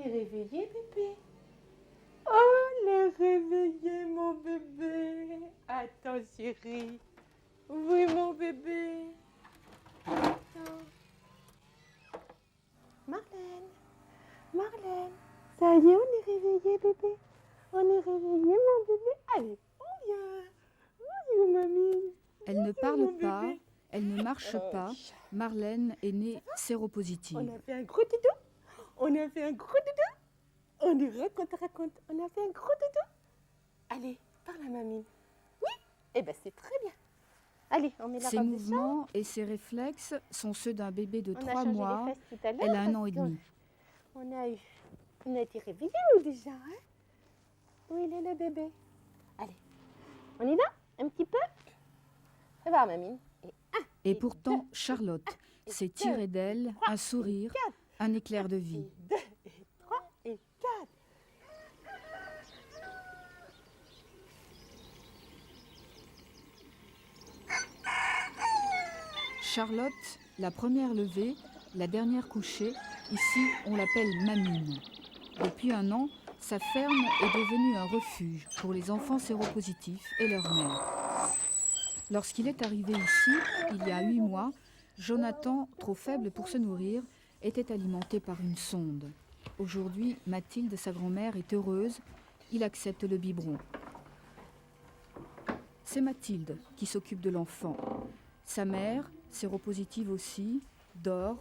est réveillé, bébé. Oh, on est réveillé, mon bébé. Attends, chérie. Oui, mon bébé. Attends. Marlène. Marlène. Ça y est, on est réveillé, bébé. On est réveillé, mon bébé. Allez, on vient. Bonjour, mamie. Elle ne parle mon pas, bébé. elle ne marche pas. Marlène est née On séropositive. a fait un gros doudou. On a fait un gros doudou. On y raconte. On a fait un gros doudou. Allez, parle à mamie. Oui. Eh ben, c'est très bien. Allez, on met la Ses robe de chambre. mouvements et ses réflexes sont ceux d'un bébé de On a 3 changé mois. les fesses tout à l'heure. Elle a un parce an et demi. On a été réveillés, nous, déjà. Hein? Où il est, le bébé? Allez, on y va? Un petit peu? Fais voir, mamie. Et pourtant, Charlotte s'est tirée d'elle un sourire, un éclair de vie. 2, et 3, et 4. Charlotte, la première levée, la dernière couchée, ici on l'appelle Mamine. Depuis 1 an, sa ferme est devenue un refuge pour les enfants séropositifs et leurs mères. Lorsqu'il est arrivé ici, il y a 8 mois, Jonathan, trop faible pour se nourrir, était alimenté par une sonde. Aujourd'hui, Mathilde, sa grand-mère, est heureuse. Il accepte le biberon. C'est Mathilde qui s'occupe de l'enfant. Sa mère, séropositive aussi, dort,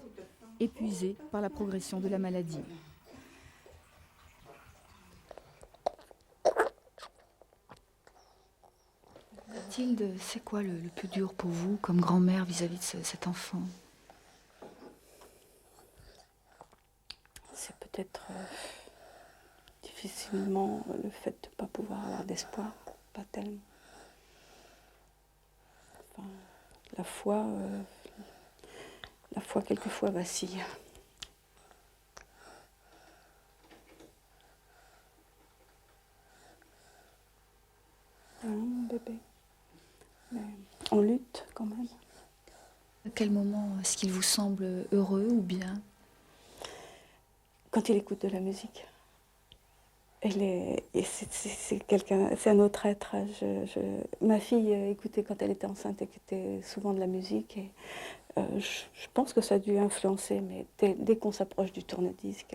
épuisée par la progression de la maladie. Mathilde, c'est quoi le plus dur pour vous comme grand-mère vis-à-vis de cet enfant? C'est peut-être difficilement le fait de ne pas pouvoir avoir d'espoir, pas tellement. Enfin, la foi quelquefois vacille. Mon bébé. Mais on lutte quand même. À quel moment est-ce qu'il vous semble heureux ou bien? Quand il écoute de la musique. C'est un autre être. Ma fille écoutait quand elle était enceinte, écoutait souvent de la musique. Et, je pense que ça a dû influencer, mais dès qu'on s'approche du tourne-disque,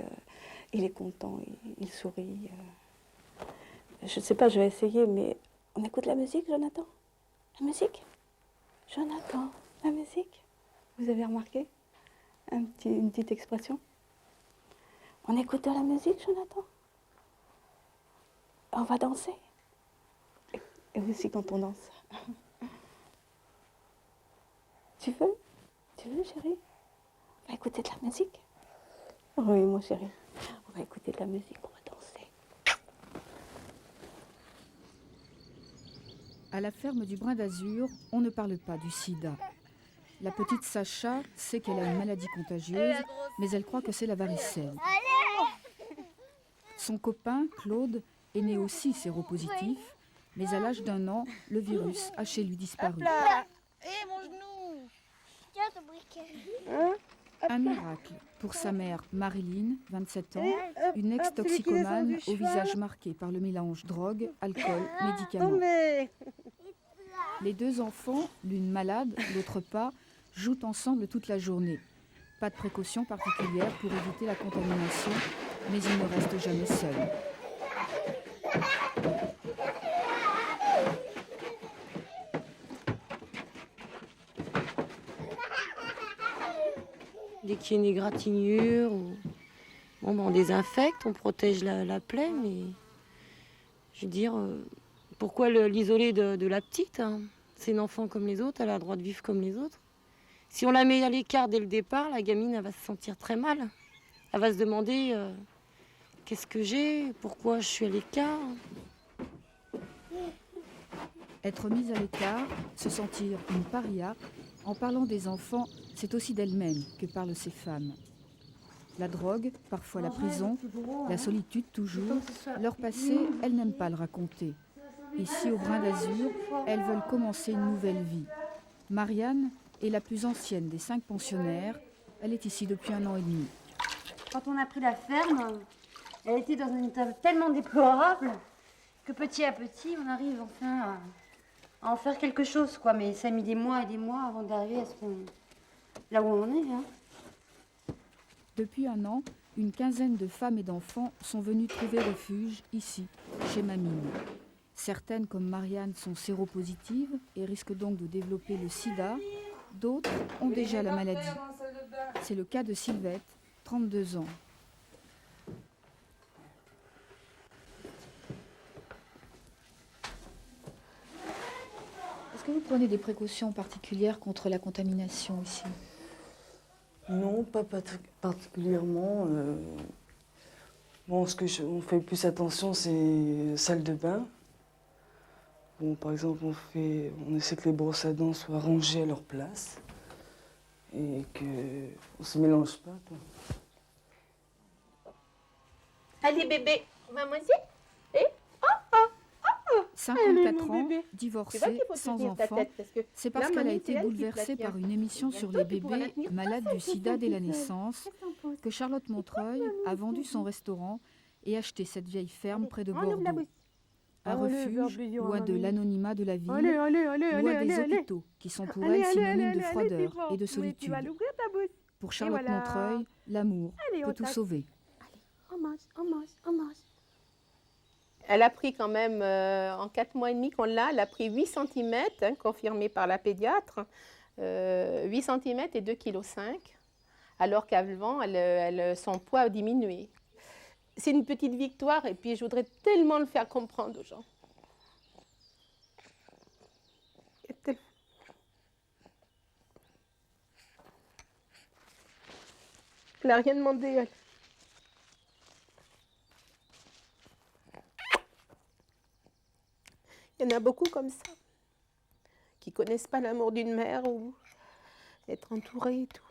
il est content, il sourit. Je ne sais pas, je vais essayer, mais on écoute la musique, Jonathan? La musique? Jonathan, la musique? Vous avez remarqué une petite expression? On écoute de la musique, Jonathan? On va danser. Et aussi quand on danse. Tu veux, chérie? On va écouter de la musique? Oui, mon chéri. On va écouter de la musique, on va danser. À la ferme du Brin d'Azur, on ne parle pas du sida. La petite Sacha sait qu'elle a une maladie contagieuse, mais elle croit que c'est la varicelle. Son copain, Claude, est né aussi séropositif, mais à l'âge d'1 an, le virus a chez lui disparu. Mon genou! Tiens ton briquet. Un miracle pour sa mère Marilyn, 27 ans, une ex-toxicomane au visage marqué par le mélange drogue, alcool, médicaments. Les 2 enfants, l'une malade, l'autre pas, jouent ensemble toute la journée. Pas de précautions particulières pour éviter la contamination, mais ils ne restent jamais seuls. Dès qu'il y a une égratignure, on désinfecte, on protège la plaie, mais je veux dire, pourquoi l'isoler de la petite, hein? C'est une enfant comme les autres, elle a le droit de vivre comme les autres. Si on la met à l'écart dès le départ, la gamine, elle va se sentir très mal. Elle va se demander qu'est-ce que j'ai, pourquoi je suis à l'écart. Être mise à l'écart, se sentir une paria, en parlant des enfants, c'est aussi d'elles-mêmes que parlent ces femmes. La drogue, parfois la prison, la solitude toujours, leur passé, elles n'aiment pas le raconter. Ici, au Brin d'Azur, elles veulent commencer une nouvelle vie. Marianne est la plus ancienne des 5 pensionnaires. Elle est ici depuis 1 an et demi. Quand on a pris la ferme, Elle était dans un état tellement déplorable que petit à petit, on arrive enfin à en faire quelque chose, quoi. Mais ça a mis des mois et des mois avant d'arriver à là où on est. Hein. Depuis un an, une quinzaine de femmes et d'enfants sont venus trouver refuge ici, chez Mamine. Certaines, comme Marianne, sont séropositives et risquent donc de développer le sida. D'autres ont déjà la maladie. C'est le cas de Sylvette, 32 ans. Est-ce que vous prenez des précautions particulières contre la contamination ici? Non, pas particulièrement. Bon, on fait plus attention, c'est salle de bain. Bon, par exemple, on essaie que les brosses à dents soient rangées à leur place et qu'on ne se mélange pas, quoi. Allez, bébé, mademoiselle. 54 ans, Tu vois divorcée, qu'il faut sans tenir ta enfant. tête, parce que C'est parce là, qu'elle a mamie, été c'est elle qui te la bouleversée tient. par une émission sur toi, les tu pourras la bébés tenir. malades du sida dès la naissance que Charlotte Montreuil a vendu son restaurant et acheté cette vieille ferme près de On ouvre la Bordeaux. bouche. Un Allez, refuge vers loin de mamie. l'anonymat de la ville, Allez, loin des allez. hôpitaux qui sont pour Allez, elle synonymes de allez, froideur c'est bon. et de Mais tu solitude. vas l'ouvrir ta bouche. Pour Charlotte voilà. Montreuil, l'amour Allez, on peut tout tape. sauver. On mange. Elle a pris quand même, en 4 mois et demi qu'on l'a, elle a pris 8 cm, confirmé par la pédiatre, 8 cm et 2,5 kg, alors qu'avant, son poids a diminué. C'est une petite victoire et puis je voudrais tellement le faire comprendre aux gens. Elle n'a rien demandé, elle. Il y en a beaucoup comme ça, qui ne connaissent pas l'amour d'une mère ou être entourée et tout.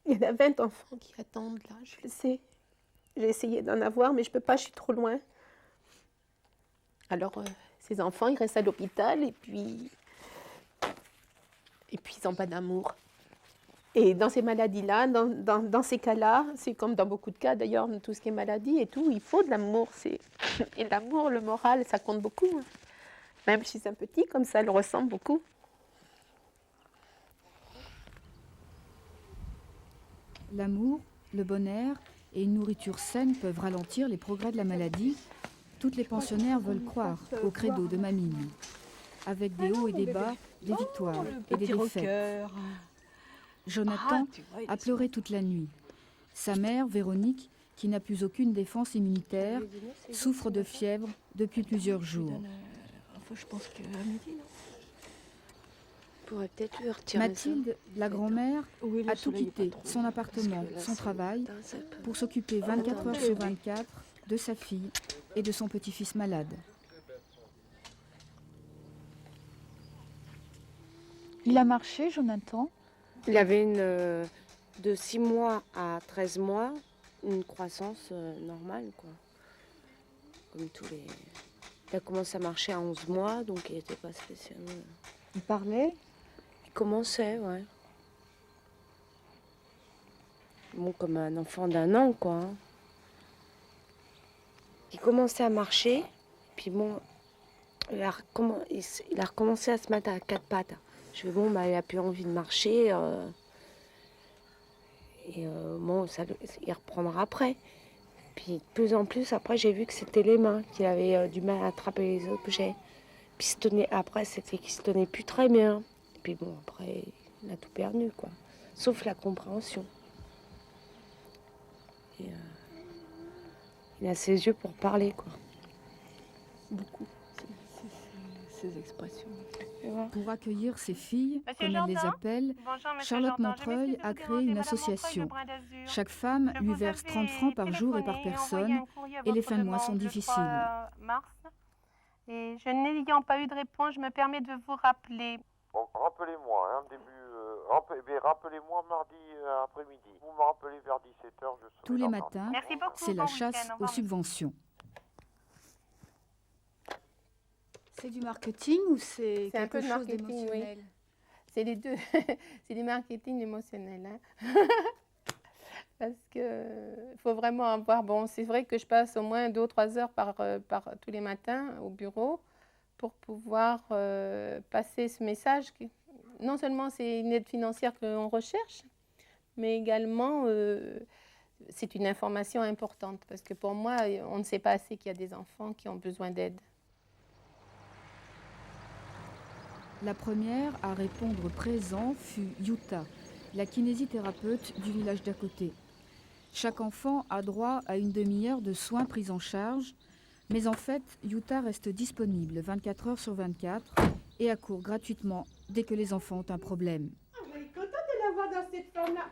Il y en a 20 enfants qui attendent là, je le sais. J'ai essayé d'en avoir, mais je ne peux pas, je suis trop loin. Alors, ces enfants, ils restent à l'hôpital et puis ils n'ont pas d'amour. Et dans ces maladies-là, dans ces cas-là, c'est comme dans beaucoup de cas d'ailleurs, tout ce qui est maladie et tout, il faut de l'amour. Et l'amour, le moral, ça compte beaucoup. Hein. Même si c'est un petit, comme ça, elle ressent beaucoup. L'amour, le bon air et une nourriture saine peuvent ralentir les progrès de la maladie. Toutes les pensionnaires veulent croire au credo de Mamine. Avec des hauts et des bas, des victoires et des défaites. Jonathan a pleuré toute la nuit. Sa mère, Véronique, qui n'a plus aucune défense immunitaire, souffre de fièvre depuis plusieurs jours. Je pense qu'à midi, non ? On pourrait peut-être lui retirer Mathilde, la grand-mère, a tout quitté, son appartement, son travail, pour s'occuper 24 heures sur 24 de sa fille et de son petit-fils malade. Il a marché, Jonathan ? Il avait de 6 mois à 13 mois, une croissance normale, quoi. Comme tous les... Il a commencé à marcher à 11 mois, donc il n'était pas spécialement... Il parlait ? Il commençait, ouais. Bon, comme un enfant d'1 an, quoi. Hein. Il commençait à marcher, puis bon, il a recommencé à se mettre à 4 pattes. Je fais bon, bah, il n'a plus envie de marcher. Bon, il reprendra après. Puis de plus en plus, après, j'ai vu que c'était les mains qu'il avait du mal à attraper les objets. Puis après, c'était qu'il se tenait plus très bien. Puis bon, après, il a tout perdu, quoi. Sauf la compréhension. Et, il a ses yeux pour parler, quoi. Beaucoup, ces expressions. Pour accueillir ses filles, Monsieur comme elle les Jourdain appelle, Bonjour, monsieur Charlotte Jourdain. Je Montreuil m'excuse de a vous créé déranger, une Madame Montreuil de association. Brin d'Azur. Chaque femme Je lui vous verse avais 30 francs par jour et par téléphoné personne, envoyé un courrier à et les votre fins de mois sont demande le difficiles. 3 mars. Et je n'ayant pas eu de réponse, je me permets de vous rappeler. Bon, rappelez-moi, hein, rappelez-moi mardi après-midi. Vous me rappelez vers 17h, je serai Tous les là matins, Merci beaucoup. c'est la bon chasse week-end. Au aux revoir. subventions. C'est du marketing ou c'est C'est un peu quelque de chose marketing, oui. d'émotionnel? C'est les deux. C'est du marketing émotionnel. Hein. Parce qu'il faut vraiment avoir... Bon, c'est vrai que je passe au moins 2 ou 3 heures par tous les matins au bureau pour pouvoir passer ce message. Non seulement c'est une aide financière que l'on recherche, mais également c'est une information importante. Parce que pour moi, on ne sait pas assez qu'il y a des enfants qui ont besoin d'aide. La première à répondre présent fut Yuta, la kinésithérapeute du village d'à côté. Chaque enfant a droit à une demi-heure de soins pris en charge, mais en fait, Yuta reste disponible 24 heures sur 24 et accourt gratuitement dès que les enfants ont un problème. Je suis contente de la voir dans cette forme-là.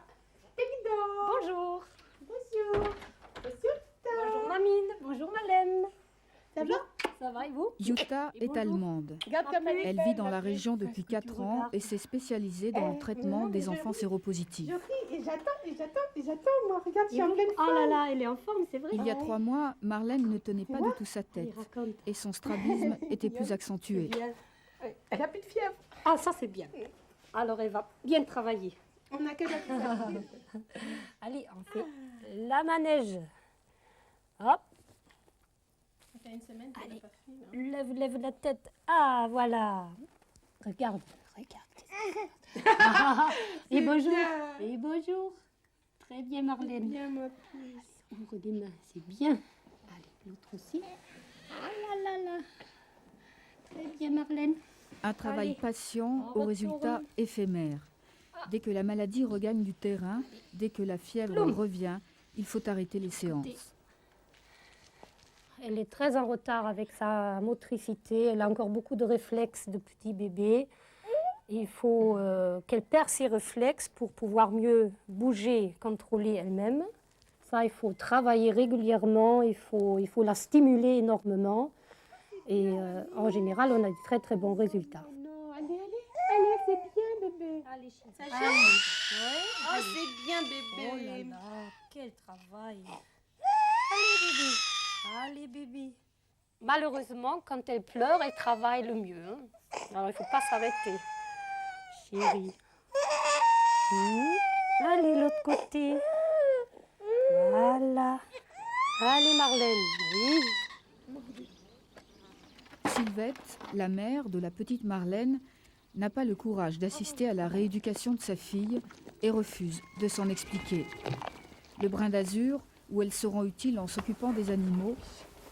Bonjour. Bonjour. Bonjour Mamine. Bonjour Malène. Ça va? Ça va et vous? Yuta est allemande. Elle vit dans la région depuis 4 ans et s'est spécialisée dans le traitement des enfants séropositifs. Et j'attends, moi. Regarde, je suis en pleine forme. Oh là là, elle est en forme, c'est vrai. Il y a 3 mois, Marlène ne tenait pas du tout sa tête et son strabisme était plus accentué. Elle a plus de fièvre. Ah, ça c'est bien. Alors elle va bien travailler. On a qu'à la Allez, on fait la manège. Hop. Ça fait une semaine qu'on n'a pas fait. Lève la tête. Ah, voilà. Regarde. Et bonjour. Et bonjour. Très bien, Marlène. Bien, ma puce. Ouvre les mains, c'est bien. Allez, l'autre aussi. Ah là là là. Très bien, Marlène. Un travail Allez, patient on aux résultats retourne. éphémères. Dès que la maladie regagne du terrain, dès que la fièvre revient, il faut arrêter les séances. Elle est très en retard avec sa motricité. Elle a encore beaucoup de réflexes de petit bébé. Il faut qu'elle perd ses réflexes pour pouvoir mieux bouger, contrôler elle-même. Ça, il faut travailler régulièrement, il faut la stimuler énormément. Et en général, on a de très très bons résultats. Non, allez, c'est bien, bébé. Allez, chérie. Ça gère? Oh, c'est bien, bébé. Oh là là, quel travail. Allez, bébé. Malheureusement, quand elle pleure, elle travaille le mieux. Hein. Alors, il ne faut pas s'arrêter. Chérie. Allez, l'autre côté. Voilà. Allez, Marlène. Oui. Sylvette, la mère de la petite Marlène, n'a pas le courage d'assister à la rééducation de sa fille et refuse de s'en expliquer. Le Brin d'Azur, où elles seront utiles en s'occupant des animaux,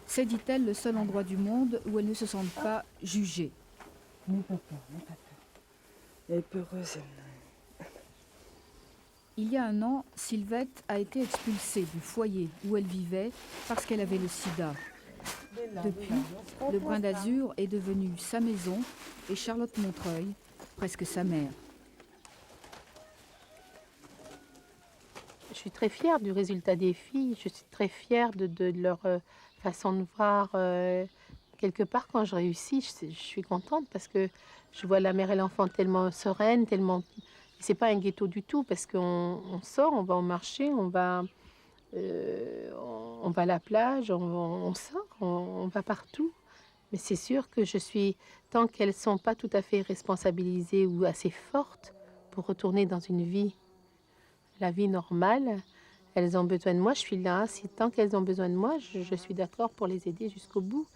c'est, dit-elle, le seul endroit du monde où elles ne se sentent pas jugées. N'aie pas peur. Elle est peureuse, elle. Il y a 1 an, Sylvette a été expulsée du foyer où elle vivait parce qu'elle avait le sida. Depuis, le Brin d'Azur est devenu sa maison et Charlotte Montreuil, presque sa mère. Je suis très fière du résultat des filles. Je suis très fière de leur façon de voir. Quelque part, quand je réussis, je suis contente parce que je vois la mère et l'enfant tellement sereine, tellement... C'est pas un ghetto du tout parce qu'on sort, on va au marché, on va à la plage, on sort, on va partout. Mais c'est sûr que je suis... Tant qu'elles ne sont pas tout à fait responsabilisées ou assez fortes pour retourner dans une vie, la vie normale, elles ont besoin de moi, je suis là. Tant qu'elles ont besoin de moi, je suis d'accord pour les aider jusqu'au bout.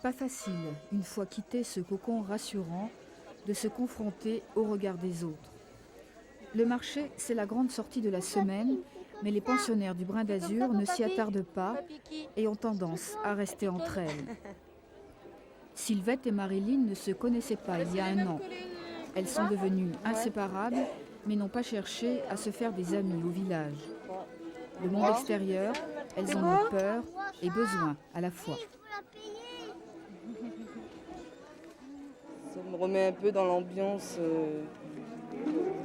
Pas facile, une fois quitté ce cocon rassurant, de se confronter au regard des autres. Le marché, c'est la grande sortie de la semaine, mais les pensionnaires du Brin d'Azur ne s'y attardent pas et ont tendance à rester entre elles. Sylvette et Marilyn ne se connaissaient pas il y a 1 an. Elles sont devenues inséparables, mais n'ont pas cherché à se faire des amis au village. Le monde extérieur, elles en ont peur et besoin à la fois. Ça me remet un peu dans l'ambiance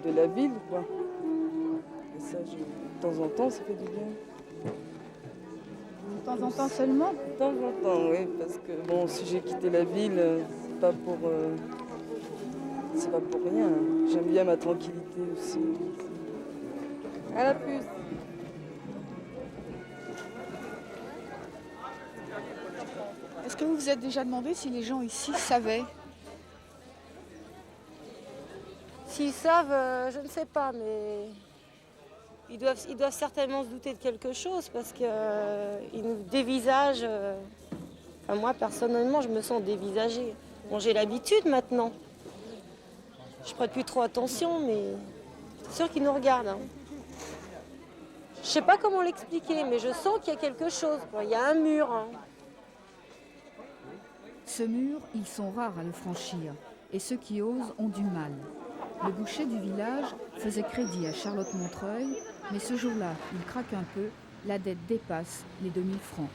de la ville, quoi. Et ça, de temps en temps, ça fait du bien. De temps en temps seulement? De temps en temps, oui, parce que bon, si j'ai quitté la ville, c'est pas pour rien. J'aime bien ma tranquillité aussi. À la puce. Est-ce que vous vous êtes déjà demandé si les gens ici savaient S'ils savent, je ne sais pas, mais ils doivent certainement se douter de quelque chose parce qu'ils nous dévisagent. Enfin, moi, personnellement, je me sens dévisagée. Bon, j'ai l'habitude maintenant. Je prête plus trop attention, mais c'est sûr qu'ils nous regardent. Hein. Je sais pas comment l'expliquer, mais je sens qu'il y a quelque chose, quoi. Il y a un mur. Hein. Ce mur, ils sont rares à le franchir, et ceux qui osent ont du mal. Le boucher du village faisait crédit à Charlotte Montreuil, mais ce jour-là, il craque un peu, la dette dépasse les 2000 francs.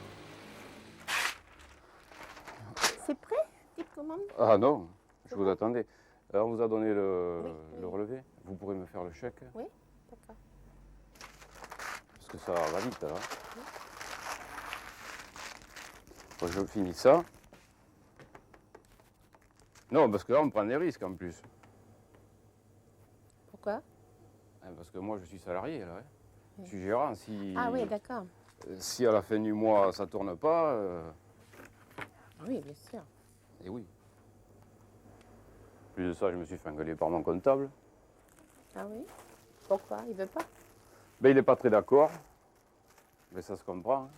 C'est prêt? Petite commande? Ah non, je vous attendais. Alors, on vous a donné le relevé. Vous pourrez me faire le chèque? Oui, d'accord. Parce que ça va vite, alors. Bon, je finis ça. Non, parce que là, on prend des risques en plus. Pourquoi? Parce que moi, je suis salarié, là. Hein. Je suis gérant. Ah oui, d'accord. Si à la fin du mois, ça ne tourne pas... Oui, bien sûr. Et oui. Plus de ça, je me suis fait engueuler par mon comptable. Ah oui? Pourquoi? Il veut pas? Ben, il n'est pas très d'accord. Mais ça se comprend. Hein.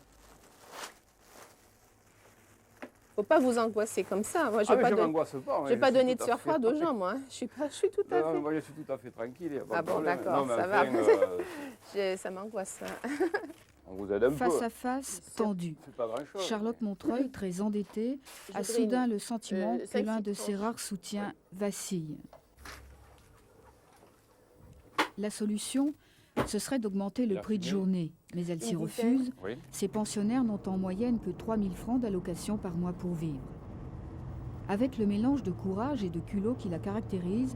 Faut pas vous angoisser comme ça. Moi, je Ah, vais mais pas, je m'angoisse pas. je vais pas donner de surfroid aux gens, moi. Hein. Je suis tout à fait. Non, moi, je suis tout à fait tranquille. Y a pas Ah de bon, problème. d'accord, Non, mais ça enfin, va. Ça m'angoisse. On vous aide un peu. Face à face, tendu. C'est pas grand-chose. Charlotte Montreuil, très endettée, a soudain le sentiment que l'un de ses rares soutiens vacille. La solution, ce serait d'augmenter le prix de journée, mais elle s'y refuse. Oui. Ces pensionnaires n'ont en moyenne que 3000 francs d'allocation par mois pour vivre. Avec le mélange de courage et de culot qui la caractérise,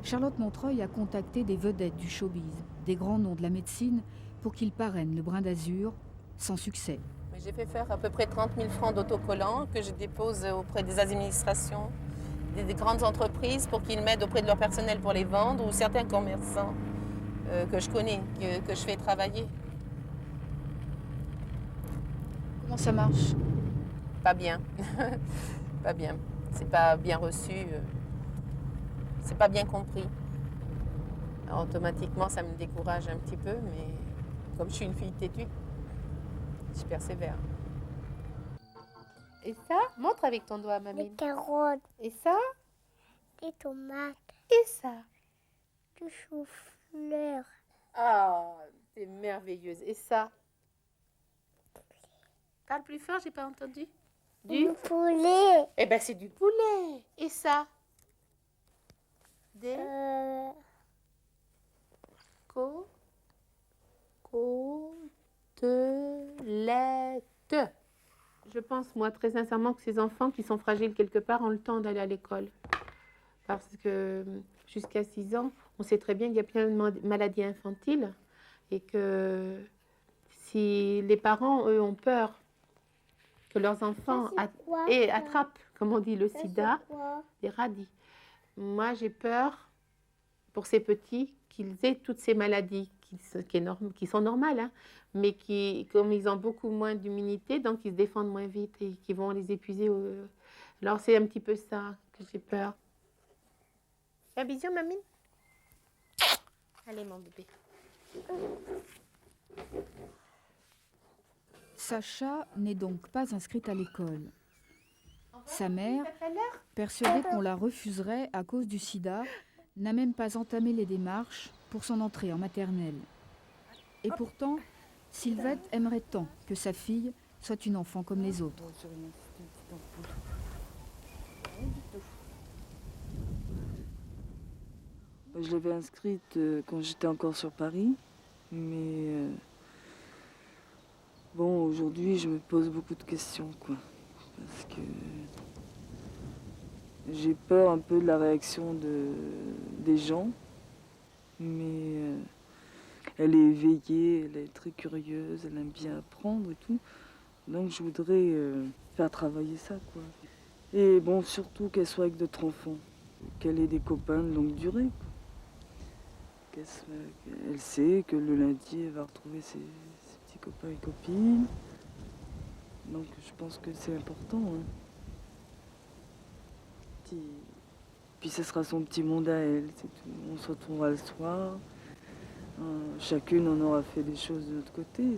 Charlotte Montreuil a contacté des vedettes du showbiz, des grands noms de la médecine, pour qu'ils parrainent le brin d'azur, sans succès. J'ai fait faire à peu près 30 000 francs d'autocollants que je dépose auprès des administrations, des grandes entreprises pour qu'ils m'aident auprès de leur personnel pour les vendre ou certains commerçants que je connais, que je fais travailler. Comment ça marche? Pas bien. Pas bien. C'est pas bien reçu. C'est pas bien compris. Alors, automatiquement, ça me décourage un petit peu, mais comme je suis une fille têtue, je persévère. Et ça? Montre avec ton doigt, mamie. Des carottes, Et ça? des tomates, Et ça? du chou-fleur, Ah, c'est merveilleuse. Et ça? Parle plus fort, j'ai pas entendu. du poulet, Eh ben, c'est du poulet. Et ça? Des côtelettes. Je pense, moi, très sincèrement, que ces enfants qui sont fragiles quelque part ont le temps d'aller à l'école. Parce que jusqu'à 6 ans, on sait très bien qu'il y a plein de maladies infantiles et que si les parents, eux, ont peur que leurs enfants attrapent, comme on dit, le sida, les radis. Moi, j'ai peur pour ces petits qu'ils aient toutes ces maladies qui sont normales, hein, mais comme ils ont beaucoup moins d'immunité, donc ils se défendent moins vite et qui vont les épuiser. Alors c'est un petit peu ça que j'ai peur. Un bisou, mamie. Allez, mon bébé. Sacha n'est donc pas inscrite à l'école. Sa mère, persuadée qu'on la refuserait à cause du sida, n'a même pas entamé les démarches pour son entrée en maternelle. Et pourtant, Sylvette aimerait tant que sa fille soit une enfant comme les autres. Je l'avais inscrite quand j'étais encore sur Paris, mais bon, aujourd'hui, je me pose beaucoup de questions, quoi, parce que j'ai peur un peu de la réaction des gens, mais elle est éveillée, elle est très curieuse, elle aime bien apprendre et tout, donc je voudrais faire travailler ça, quoi. Et bon, surtout qu'elle soit avec d'autres enfants, qu'elle ait des copains de longue durée, quoi. Elle sait que le lundi, elle va retrouver ses petits copains et copines. Donc je pense que c'est important. Hein. Puis ce sera son petit monde à elle, c'est tout. On se retrouvera le soir. Chacune on aura fait des choses de notre côté.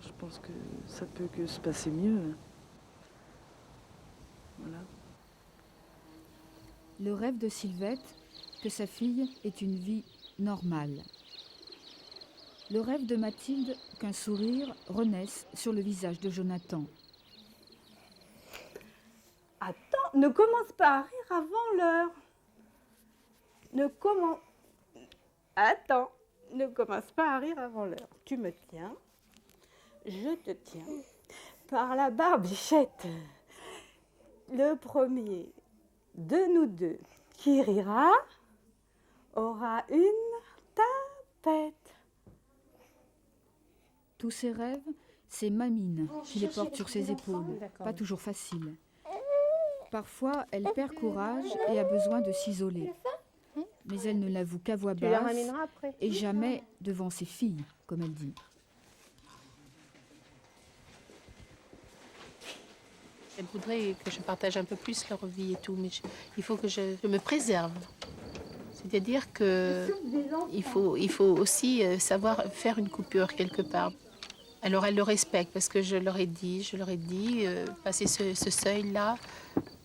Je pense que ça peut que se passer mieux. Voilà. Le rêve de Sylvette, que sa fille ait une vie normale. Le rêve de Mathilde, qu'un sourire renaisse sur le visage de Jonathan. Attends, ne commence pas à rire avant l'heure. Attends, ne commence pas à rire avant l'heure. Tu me tiens, je te tiens par la barbichette. Le premier de nous deux qui rira aura une tapette. Tous ses rêves, c'est Mamine qui les porte sur ses épaules. Pas toujours facile. Parfois, elle perd courage et a besoin de s'isoler. Mais elle ne l'avoue qu'à voix basse et jamais devant ses filles, comme elle dit. Elle voudrait que je partage un peu plus leur vie et tout, mais il faut que je me préserve. C'est-à-dire qu'il faut aussi savoir faire une coupure quelque part. Alors elle le respecte parce que je leur ai dit, passer ce seuil-là,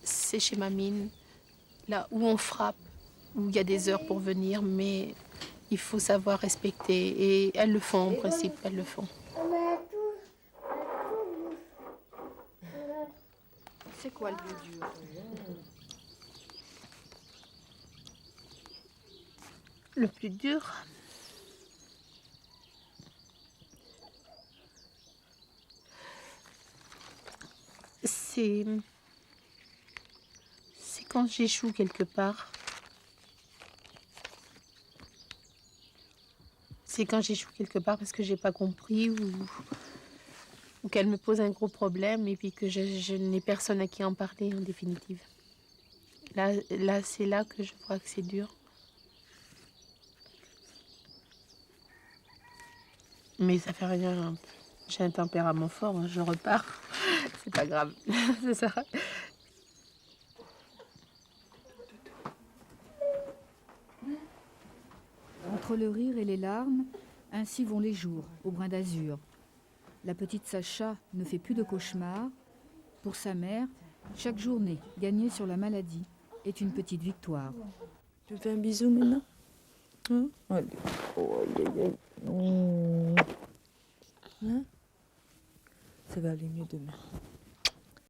c'est chez Mamine, là où on frappe, où il y a des heures pour venir, mais il faut savoir respecter. Et elles le font en principe, elles le font. C'est quoi le plus dur? Le plus dur, c'est quand j'échoue quelque part. C'est quand j'échoue quelque part parce que j'ai pas compris ou qu'elle me pose un gros problème et puis que je n'ai personne à qui en parler en définitive. Là, c'est là que je vois que c'est dur. Mais ça fait rien. J'ai un tempérament fort, hein, je repars. C'est pas grave, c'est ça. Entre le rire et les larmes, ainsi vont les jours au brin d'azur. La petite Sacha ne fait plus de cauchemars. Pour sa mère, chaque journée gagnée sur la maladie est une petite victoire. Tu me fais un bisou maintenant? Allez. Oh, aïe, aïe, aïe. Hein? Ça va aller mieux demain.